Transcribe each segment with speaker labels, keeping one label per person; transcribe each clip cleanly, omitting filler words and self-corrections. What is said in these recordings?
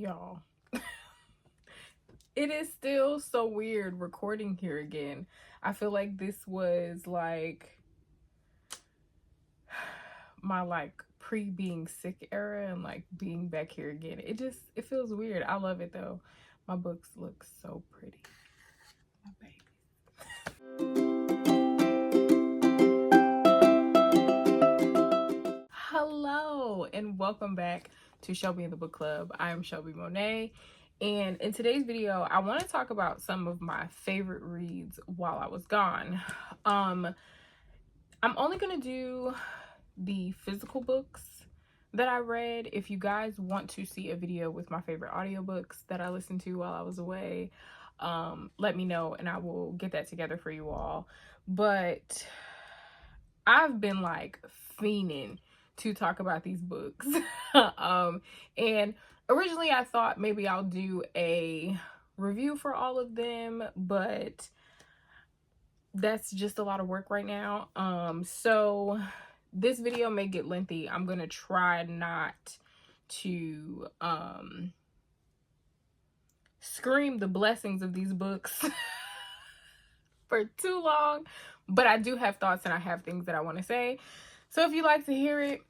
Speaker 1: Y'all, it is still so weird recording here again. I feel like this was like my pre being sick era, and like being back here again. It feels weird. I love it though. My books look so pretty. My baby. Hello and welcome back to Shelby and the Book Club. I'm Shelby Monet, and in today's video I want to talk about some of my favorite reads while I was gone. I'm only gonna do the physical books that I read. If you guys want to see a video with my favorite audiobooks that I listened to while I was away, let me know and I will get that together for you all. But I've been like fiending to talk about these books. And originally I thought maybe I'll do a review for all of them, but that's just a lot of work right now. So this video may get lengthy. I'm gonna try not to scream the blessings of these books for too long, but I do have thoughts and I have things that I want to say. So if you like to hear it,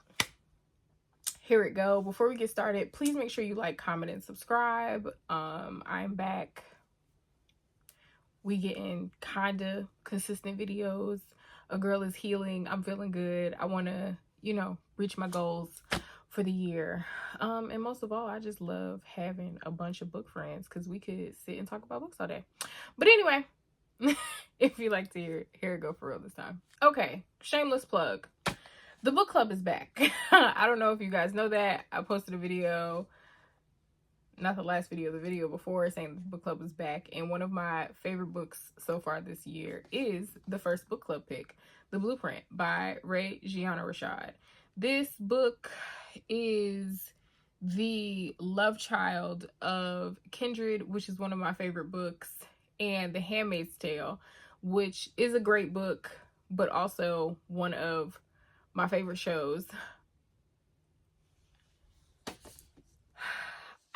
Speaker 1: here it go. Before we get started, please make sure you like, comment, and subscribe. I'm back. We getting kinda consistent videos. A girl is healing. I'm feeling good. I want to, reach my goals for the year. And most of all, I just love having a bunch of book friends because we could sit and talk about books all day. But anyway, if you like to hear it, here it go for real this time. Okay, shameless plug. The book club is back. I don't know if you guys know that. I posted a video, not the last video, the video before, saying the book club is back. And one of my favorite books so far this year is the first book club pick, The Blueprint by Gianna Rashad. This book is the love child of Kindred, which is one of my favorite books, and The Handmaid's Tale, which is a great book, but also one of my favorite shows.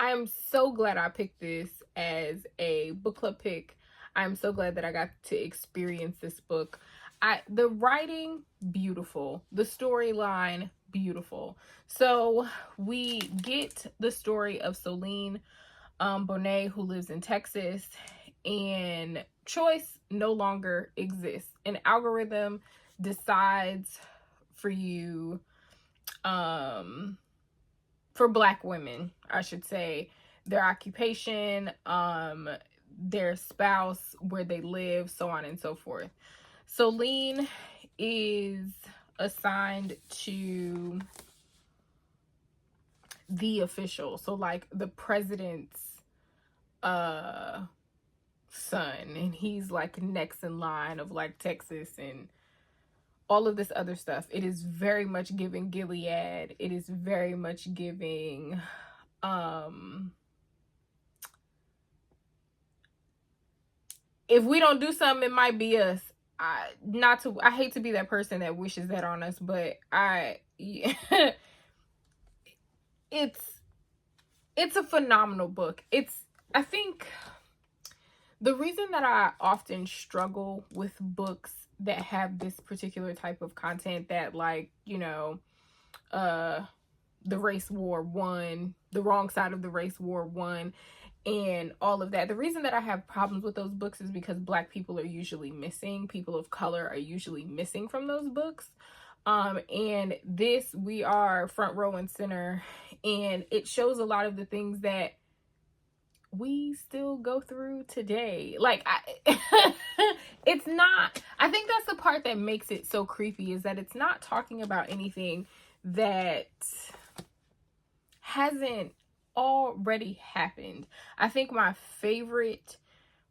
Speaker 1: I'm so glad I picked this as a book club pick. I'm so glad that I got to experience this book. The writing, beautiful. The storyline, beautiful. So we get the story of Soline Bonet, who lives in Texas, and choice no longer exists. An algorithm decides for you, for Black women, I should say, their occupation, their spouse, where they live, so on and so forth. Soline is assigned to the official, so like the president's son, and he's like next in line of like Texas and all of this other stuff. It is very much giving Gilead. It is very much giving if we don't do something, it might be us. I hate to be that person that wishes that on us, but it's a phenomenal book. I think the reason that I often struggle with books that have this particular type of content, that like, the race war won, the wrong side of the race war won, and all of that. The reason that I have problems with those books is because Black people are usually missing. People of color are usually missing from those books. And this, we are front row and center, and it shows a lot of the things that we still go through today. Like, it's not, I think that's the part that makes it so creepy, is that it's not talking about anything that hasn't already happened. I think my favorite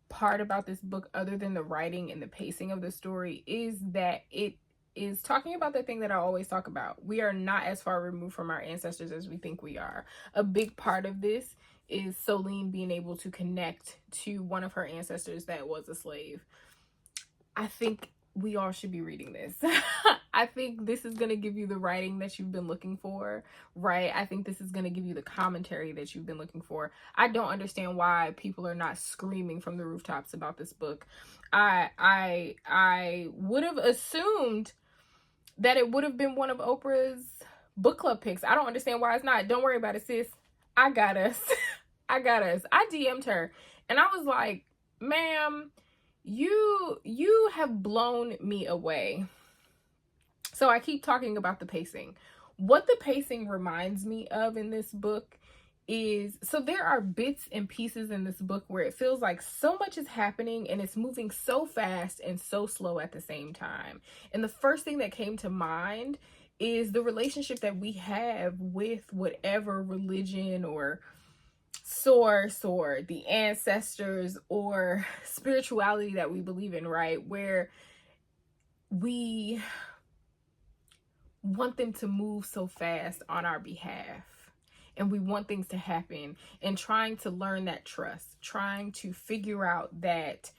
Speaker 1: part about this book, other than the writing and the pacing of the story, is that it is talking about the thing that I always talk about. We are not as far removed from our ancestors as we think we are. A big part of this is Soline being able to connect to one of her ancestors that was a slave. I think we all should be reading this. I think this is going to give you the writing that you've been looking for, right? I think this is going to give you the commentary that you've been looking for. I don't understand why people are not screaming from the rooftops about this book. I would have assumed that it would have been one of Oprah's book club picks. I don't understand why it's not. Don't worry about it, sis. I got us. I got us. I DM'd her and I was like, ma'am, you have blown me away. So I keep talking about the pacing. What the pacing reminds me of in this book is, so there are bits and pieces in this book where it feels like so much is happening and it's moving so fast and so slow at the same time. And the first thing that came to mind is the relationship that we have with whatever religion or source or the ancestors or spirituality that we believe in, right? Where we want them to move so fast on our behalf and we want things to happen, and trying to learn that trust, trying to figure out that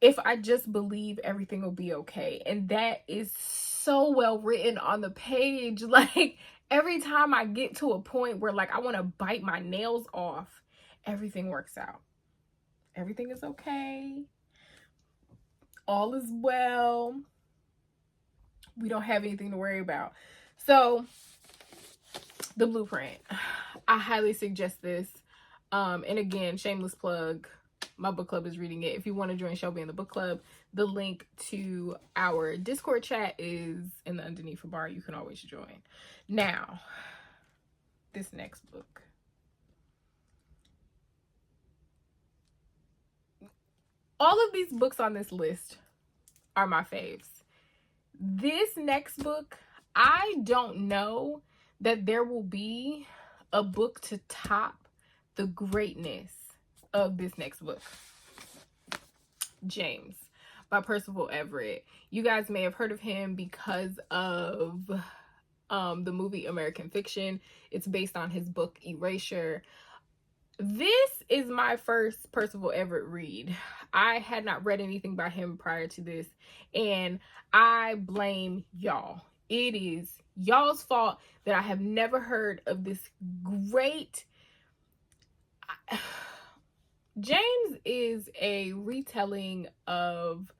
Speaker 1: if I just believe, everything will be okay. And that is so well written on the page. Like every time I get to a point where like I want to bite my nails off, everything works out. Everything is okay. All is well. We don't have anything to worry about. So the Blueprint, I highly suggest this. And again, shameless plug, my book club is reading it. If you want to join Shelby in the book club, the link to our Discord chat is in the underneath bar. You can always join. Now, this next book. All of these books on this list are my faves. This next book, I don't know that there will be a book to top the greatness of this next book. James by Percival Everett. You guys may have heard of him because of the movie American Fiction. It's based on his book Erasure. This is my first Percival Everett read. I had not read anything by him prior to this, and I blame y'all. It is y'all's fault that I have never heard of this great... James is a retelling of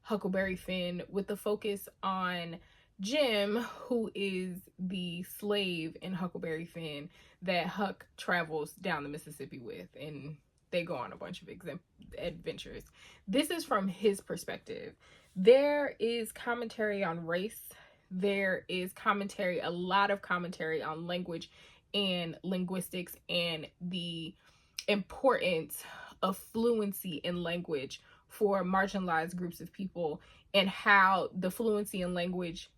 Speaker 1: Huckleberry Finn with the focus on Jim, who is the slave in Huckleberry Finn that Huck travels down the Mississippi with, and they go on a bunch of adventures. This is from his perspective. There is commentary on race. There is commentary, a lot of commentary on language and linguistics and the importance of fluency in language for marginalized groups of people, and how the fluency in language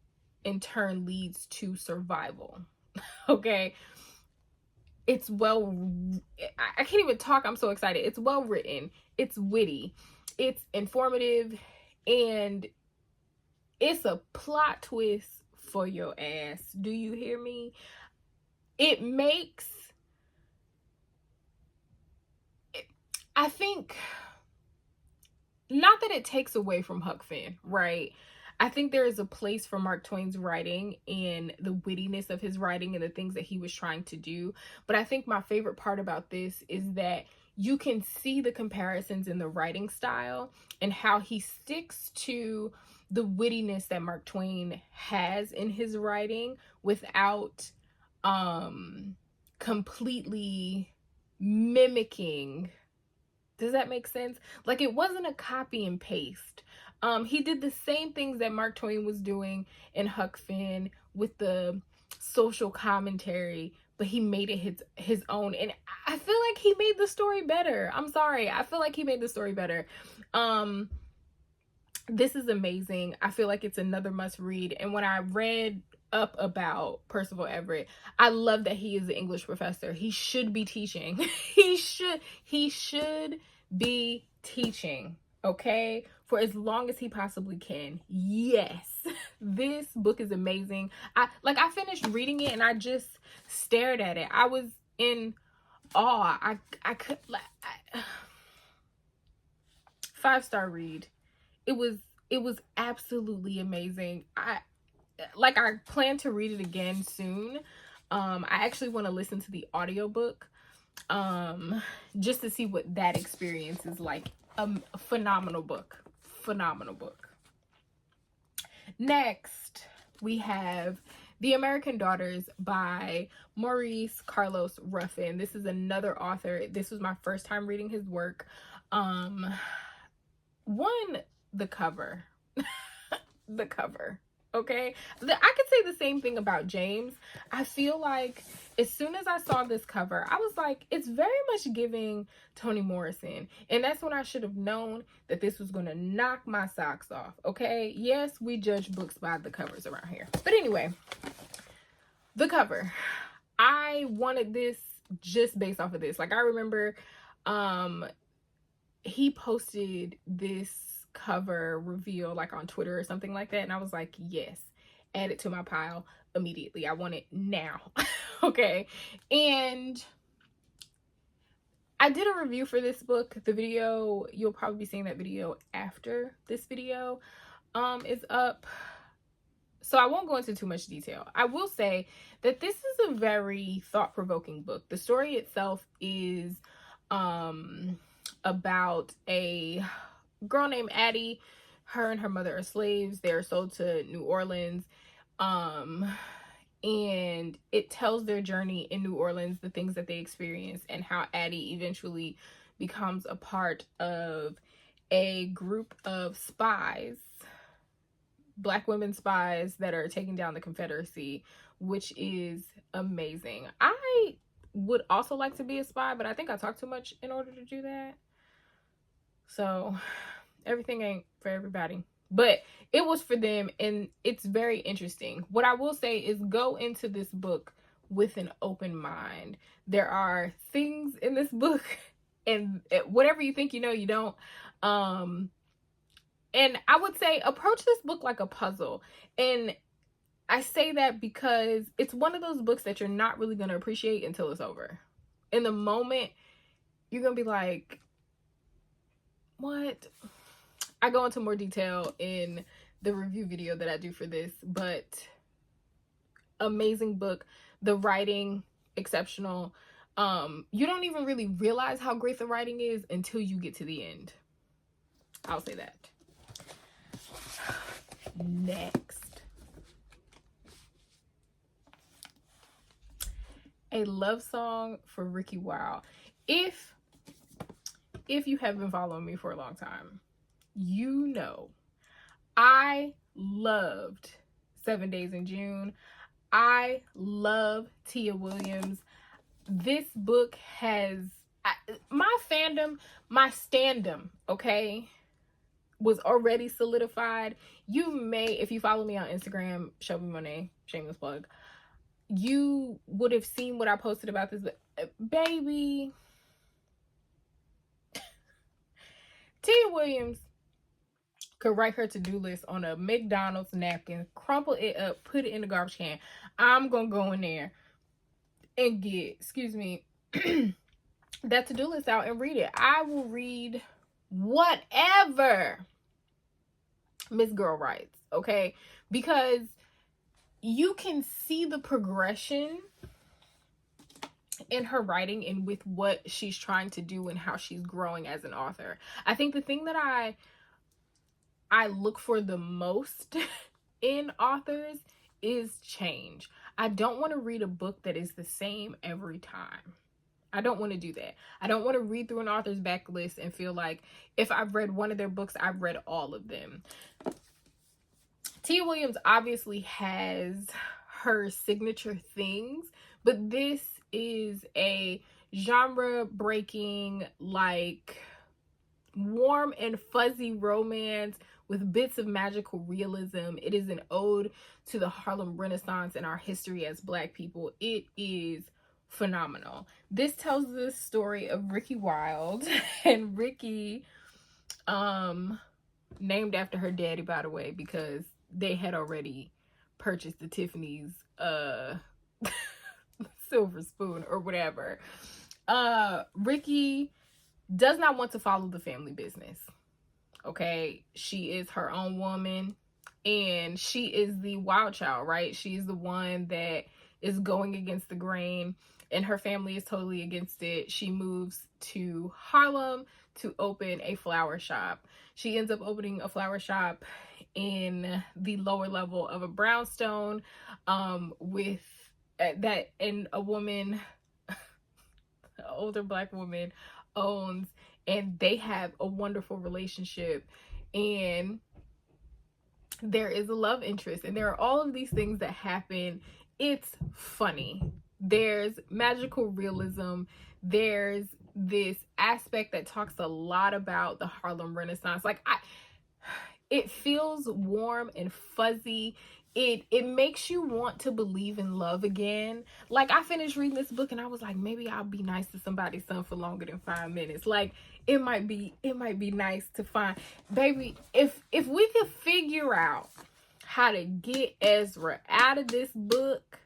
Speaker 1: in turn leads to survival. Okay. It's I can't even talk. I'm so excited. It's well written. It's witty. It's informative. And it's a plot twist for your ass. Do you hear me? It makes... I think... Not that it takes away from Huck Finn, right? I think there is a place for Mark Twain's writing and the wittiness of his writing and the things that he was trying to do. But I think my favorite part about this is that you can see the comparisons in the writing style and how he sticks to the wittiness that Mark Twain has in his writing without completely mimicking. Does that make sense? Like, it wasn't a copy and paste. He did the same things that Mark Twain was doing in Huck Finn with the social commentary, but he made it his own. And I feel like he made the story better. I'm sorry. I feel like he made the story better. This is amazing. I feel like it's another must read. And when I read up about Percival Everett, I love that he is an English professor. He should be teaching. He should be teaching, okay, for as long as he possibly can. Yes, this book is amazing. I finished reading it and I just stared at it. I was in awe. I could 5-star read. It was absolutely amazing. like, I plan to read it again soon. I actually want to listen to the audiobook, just to see what that experience is like. A phenomenal book. Phenomenal book. Next, we have The American Daughters by Maurice Carlos Ruffin. This is another author. This was my first time reading his work. The cover. The cover. Okay, I could say the same thing about James. I feel like as soon as I saw this cover, I was like, it's very much giving Toni Morrison. And that's when I should have known that this was going to knock my socks off. Okay, yes, we judge books by the covers around here. But anyway, the cover. I wanted this just based off of this. Like, I remember he posted this cover reveal like on Twitter or something like that, and I was like, yes, add it to my pile immediately. I want it now. Okay, and I did a review for this book. The video, you'll probably be seeing that video after this video is up, so I won't go into too much detail. I will say that this is a very thought-provoking book. The story itself is about a girl named Addie. Her and her mother are slaves. They are sold to New Orleans. And it tells their journey in New Orleans, the things that they experience, and how Addie eventually becomes a part of a group of spies, Black women spies, that are taking down the Confederacy, which is amazing. I would also like to be a spy, but I think I talk too much in order to do that. So everything ain't for everybody, but it was for them, and it's very interesting. What I will say is go into this book with an open mind. There are things in this book, and whatever you think you know, you don't. And I would say approach this book like a puzzle. And I say that because it's one of those books that you're not really going to appreciate until it's over. In the moment, you're going to be like, what? I go into more detail in the review video that I do for this, but amazing book. The writing, exceptional. You don't even really realize how great the writing is until you get to the end. I'll say that. Next, a love song for Ricky Wilde. If you have been following me for a long time, you know I loved 7 Days in June. I love Tia Williams. This book has my fandom, my standum, okay, was already solidified. You may, if you follow me on Instagram, show me my name, shameless plug, you would have seen what I posted about this, baby. Tia Williams could write her to-do list on a McDonald's napkin, crumple it up, put it in the garbage can. I'm gonna go in there and get, excuse me, that to-do list out and read it. I will read whatever Miss Girl writes, okay? Because you can see the progression in her writing and with what she's trying to do and how she's growing as an author. I think the thing that I look for the most in authors is change. I don't want to read a book that is the same every time. I don't want to do that. I don't want to read through an author's backlist and feel like if I've read one of their books, I've read all of them. Tia Williams obviously has her signature things, but this is a genre-breaking, like, warm and fuzzy romance with bits of magical realism. It is an ode to the Harlem Renaissance and our history as Black people. It is phenomenal. This tells the story of Ricky Wilde, and Ricky, named after her daddy, by the way, because they had already purchased the Tiffany's silver spoon or whatever. Ricky does not want to follow the family business. Okay, she is her own woman. and she is the wild child, right? She's the one that is going against the grain, and her family is totally against it. She moves to Harlem to open a flower shop. She ends up opening a flower shop in the lower level of a brownstone, with that, and a woman, an older Black woman, owns, and they have a wonderful relationship, and there is a love interest, and there are all of these things that happen. It's funny. There's magical realism. There's this aspect that talks a lot about the Harlem Renaissance. Like, it feels warm and fuzzy. It makes you want to believe in love again. Like, I finished reading this book and I was like, maybe I'll be nice to somebody's son for longer than 5 minutes. Like, it might be nice to find, baby, if we could figure out how to get Ezra out of this book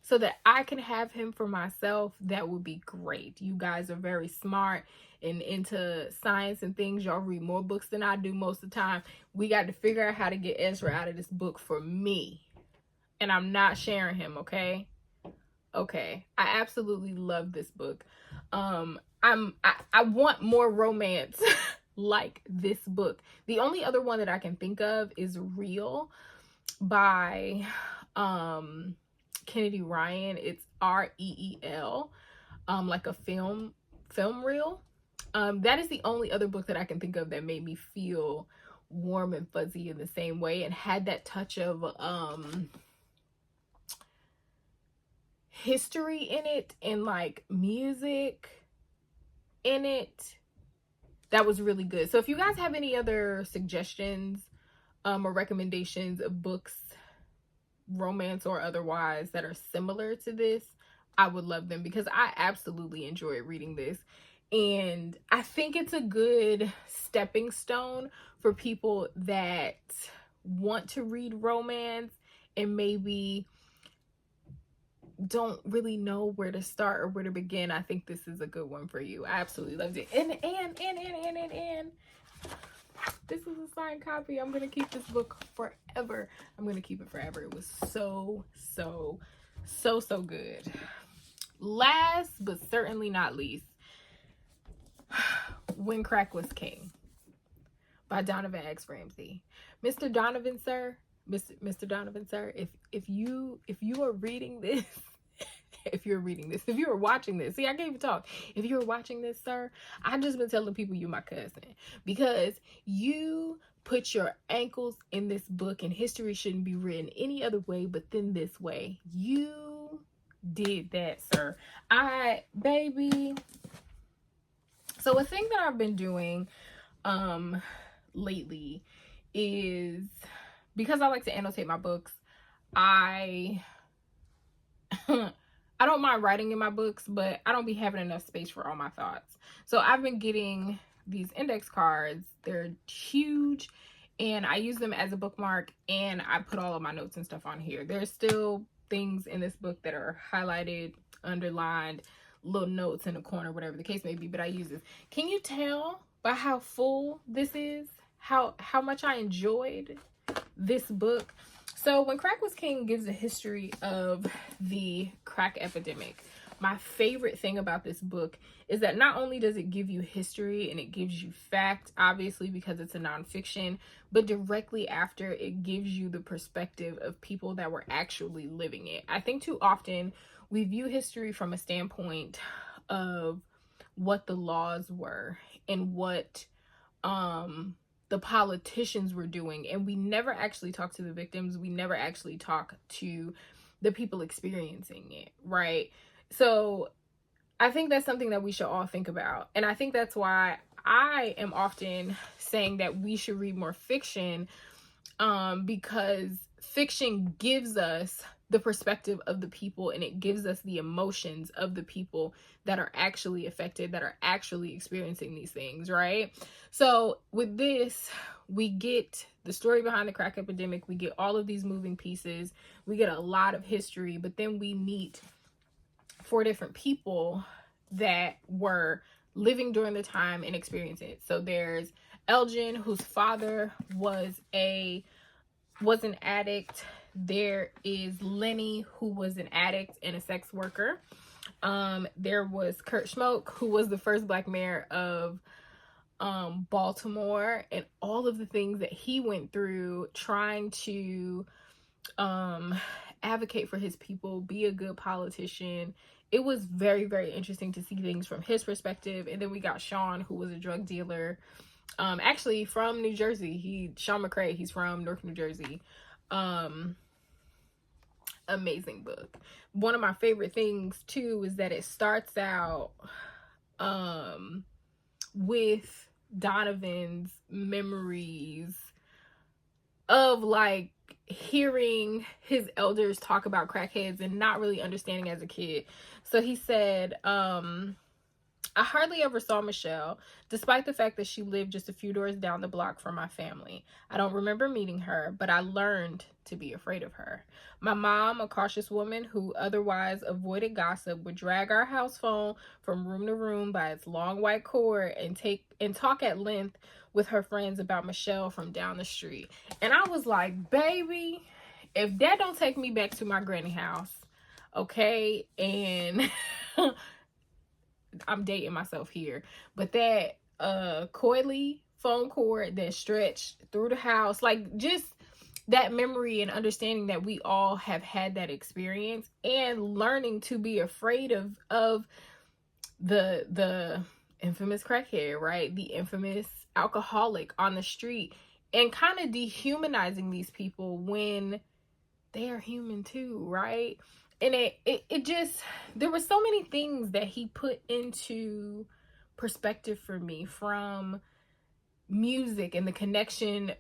Speaker 1: so that I can have him for myself, that would be great. You guys are very smart and into science and things. Y'all read more books than I do most of the time. We got to figure out how to get Ezra out of this book for me. And I'm not sharing him, okay? Okay. I absolutely love this book. I want more romance like this book. The only other one that I can think of is Real by Kennedy Ryan. It's REEL, like a film reel. That is the only other book that I can think of that made me feel warm and fuzzy in the same way, and had that touch of history in it, and like music in it. That was really good. So if you guys have any other suggestions or recommendations of books, romance or otherwise, that are similar to this, I would love them, because I absolutely enjoyed reading this. And I think it's a good stepping stone for people that want to read romance and maybe don't really know where to start or where to begin. I think this is a good one for you. I absolutely loved it. And this is a signed copy. I'm gonna keep this book forever. I'm gonna keep it forever. It was so good. Last but certainly not least, When Crack Was King by Donovan X. Ramsey. Mr. Donovan, sir, Mr. Donovan, sir, if you are reading this, if you are watching this, see, I can't even talk. If you are watching this, sir, I've just been telling people you're my cousin, because you put your ankles in this book, and history shouldn't be written any other way but then this way. You did that, sir. Baby. So a thing that I've been doing lately is, because I like to annotate my books, I don't mind writing in my books, but I don't be having enough space for all my thoughts. So I've been getting these index cards. They're huge, and I use them as a bookmark, and I put all of my notes and stuff on here. There's still things in this book that are highlighted, underlined, little notes in the corner, whatever the case may be, but I use this. Can you tell by how full this is how much I enjoyed this book? So When Crack Was King gives a history of the crack epidemic. My favorite thing about this book is that not only does it give you history and it gives you fact, obviously, because it's a nonfiction, but directly after, it gives you the perspective of people that were actually living it. I think too often we view history from a standpoint of what the laws were and what the politicians were doing, and we never actually talk to the victims. We never actually talk to the people experiencing it, right? So I think that's something that we should all think about, and I think that's why I am often saying that we should read more fiction, because fiction gives us the perspective of the people, and it gives us the emotions of the people that are actually affected, that are actually experiencing these things, right? So with this, we get the story behind the crack epidemic, we get all of these moving pieces, we get a lot of history, but then we meet 4 different people that were living during the time and experiencing it. So there's Elgin, whose father was a was an addict. There is Lenny, who was an addict and a sex worker. There was Kurt Schmoke, who was the first black mayor of Baltimore, and all of the things that he went through trying to advocate for his people, be a good politician. It was very, very interesting to see things from his perspective. And then we got Sean, who was a drug dealer, actually from New Jersey. Sean McCrae, he's from Newark, New Jersey. Amazing book. One of my favorite things too is that it starts out with Donovan's memories of like hearing his elders talk about crackheads and not really understanding as a kid. So he said, I hardly ever saw Michelle, despite the fact that she lived just a few doors down the block from my family. I don't remember meeting her, but I learned to be afraid of her. My mom, a cautious woman who otherwise avoided gossip, would drag our house phone from room to room by its long white cord and talk at length with her friends about Michelle from down the street. And I was like, baby, if that don't take me back to my granny house, okay? And I'm dating myself here, but that coily phone cord that stretched through the house, like just that memory and understanding that we all have had that experience, and learning to be afraid of the infamous crackhead, right? The infamous alcoholic on the street, and kind of dehumanizing these people when they are human too, right? And it just, there were so many things that he put into perspective for me, from music and the connection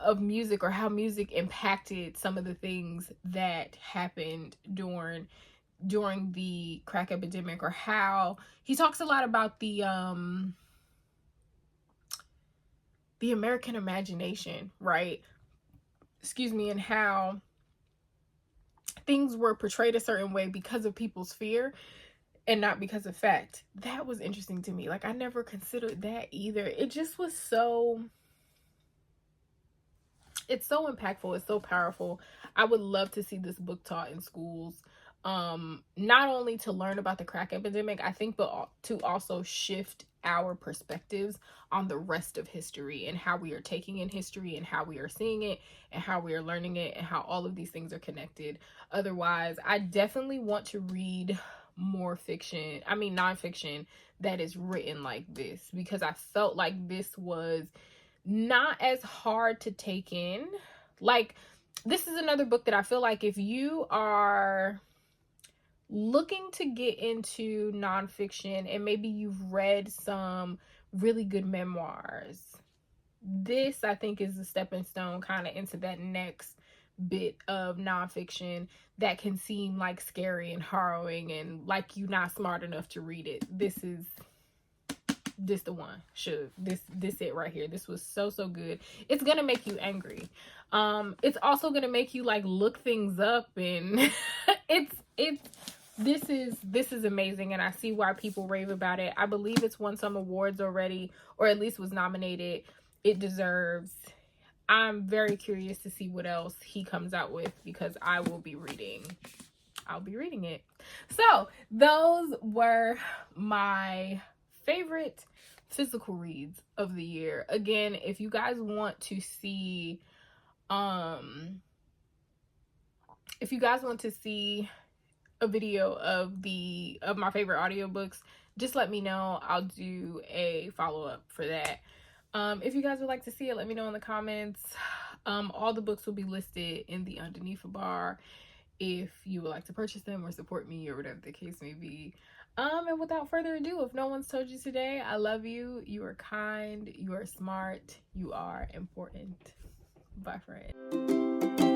Speaker 1: of music, or how music impacted some of the things that happened during the crack epidemic, or how he talks a lot about the American imagination, right? Excuse me, and how things were portrayed a certain way because of people's fear and not because of fact. That was interesting to me. Like, I never considered that either. It just was so, it's so impactful. It's so powerful. I would love to see this book taught in schools. Not only to learn about the crack epidemic, I think, but to also shift our perspectives on the rest of history, and how we are taking in history, and how we are seeing it, and how we are learning it, and how all of these things are connected. Otherwise, I definitely want to read more nonfiction that is written like this, because I felt like this was not as hard to take in. Like, this is another book that I feel like if you are looking to get into nonfiction, and maybe you've read some really good memoirs, this, I think, is a stepping stone kind of into that next bit of nonfiction that can seem like scary and harrowing, and like you're not smart enough to read it. This the one. This it right here. This was so good. It's gonna make you angry. It's also gonna make you like look things up, and this is amazing, and I see why people rave about it. I believe it's won some awards already, or at least was nominated. It deserves. I'm very curious to see what else he comes out with, because I'll be reading it. So those were my favorite physical reads of the year. Again, if you guys want to see a video of my favorite audiobooks, just let me know. I'll do a follow-up for that. If you guys would like to see it, let me know in the comments. All the books will be listed in the underneath bar if you would like to purchase them or support me, or whatever the case may be. And without further ado, if no one's told you today, I love you. You are kind. You are smart. You are important. Bye, friend.